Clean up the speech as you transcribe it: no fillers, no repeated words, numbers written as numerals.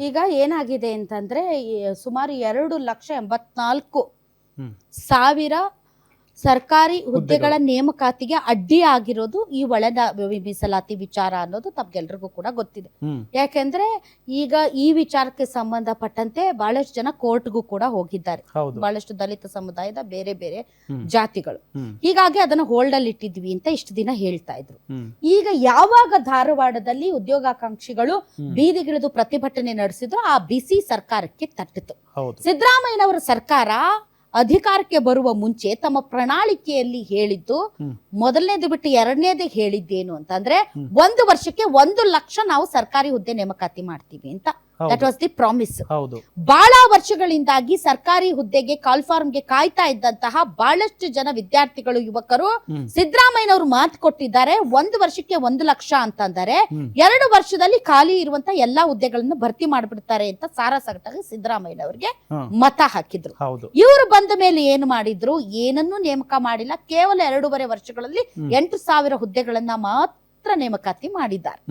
ಈಗ ಏನಾಗಿದೆ ಅಂತಂದ್ರೆ ಸುಮಾರು 2,84,000 ಸರ್ಕಾರಿ ಹುದ್ದೆಗಳ ನೇಮಕಾತಿಗೆ ಅಡ್ಡಿ ಆಗಿರೋದು ಈ ಒಳ ಮೀಸಲಾತಿ ವಿಚಾರ ಅನ್ನೋದು ತಮ್ಗೆಲ್ರಿಗೂ ಕೂಡ ಗೊತ್ತಿದೆ. ಯಾಕೆಂದ್ರೆ ಈಗ ಈ ವಿಚಾರಕ್ಕೆ ಸಂಬಂಧಪಟ್ಟಂತೆ ಬಹಳಷ್ಟು ಜನ ಕೋರ್ಟ್ಗೂ ಕೂಡ ಹೋಗಿದ್ದಾರೆ, ಬಹಳಷ್ಟು ದಲಿತ ಸಮುದಾಯದ ಬೇರೆ ಬೇರೆ ಜಾತಿಗಳು. ಹೀಗಾಗಿ ಅದನ್ನ ಹೋಲ್ಡ್ ಅಲ್ಲಿ ಇಟ್ಟಿದ್ವಿ ಅಂತ ಇಷ್ಟು ದಿನ ಹೇಳ್ತಾ ಇದ್ರು. ಈಗ ಯಾವಾಗ ಧಾರವಾಡದಲ್ಲಿ ಉದ್ಯೋಗಾಕಾಂಕ್ಷಿಗಳು ಬೀದಿಗಿಳಿದು ಪ್ರತಿಭಟನೆ ನಡೆಸಿದ್ರು, ಆ ಬಿಸಿ ಸರ್ಕಾರಕ್ಕೆ ತಟ್ಟಿತು. ಸಿದ್ದರಾಮಯ್ಯನವರ ಸರ್ಕಾರ ಅಧಿಕಾರಕ್ಕೆ ಬರುವ ಮುಂಚೆ ತಮ್ಮ ಪ್ರಣಾಳಿಕೆಯಲ್ಲಿ ಹೇಳಿದ್ದು, ಮೊದಲನೇದು ಬಿಟ್ಟು ಎರಡನೇದು ಹೇಳಿದ್ದೇನು ಅಂತಂದ್ರೆ 1 ವರ್ಷಕ್ಕೆ 1 ಲಕ್ಷ ನಾವು ಸರ್ಕಾರಿ ಹುದ್ದೆ ನೇಮಕಾತಿ ಮಾಡ್ತೀವಿ ಅಂತ. That was the promise. ಬಹಳ ವರ್ಷಗಳಿಂದಾಗಿ ಸರ್ಕಾರಿ ಹುದ್ದೆಗೆ ಕಾಲ್ಫಾರ್ಮ್ಗೆ ಕಾಯ್ತಾ ಇದ್ದಂತಹ ಬಹಳಷ್ಟು ಜನ ವಿದ್ಯಾರ್ಥಿಗಳು, ಯುವಕರು ಸಿದ್ದರಾಮಯ್ಯನವರು ಮಾತು ಕೊಟ್ಟಿದ್ದಾರೆ 1 ವರ್ಷಕ್ಕೆ 1 ಲಕ್ಷ ಅಂತಂದರೆ 2 ವರ್ಷದಲ್ಲಿ ಖಾಲಿ ಇರುವಂತ ಎಲ್ಲಾ ಹುದ್ದೆಗಳನ್ನು ಭರ್ತಿ ಮಾಡ್ಬಿಡ್ತಾರೆ ಅಂತ ಸಾರಾಸಗಟಾಗಿ ಸಿದ್ದರಾಮಯ್ಯನವರಿಗೆ ಮತ ಹಾಕಿದ್ರು. ಇವರು ಬಂದ ಮೇಲೆ ಏನು ಮಾಡಿದ್ರು? ಏನನ್ನೂ ನೇಮಕ ಮಾಡಿಲ್ಲ. ಕೇವಲ 2.5 ವರ್ಷಗಳಲ್ಲಿ 8,000 ಹುದ್ದೆಗಳನ್ನ ಮಾತ್ರ ನೇಮಕಾತಿ ಮಾಡಿದ್ದಾರೆ.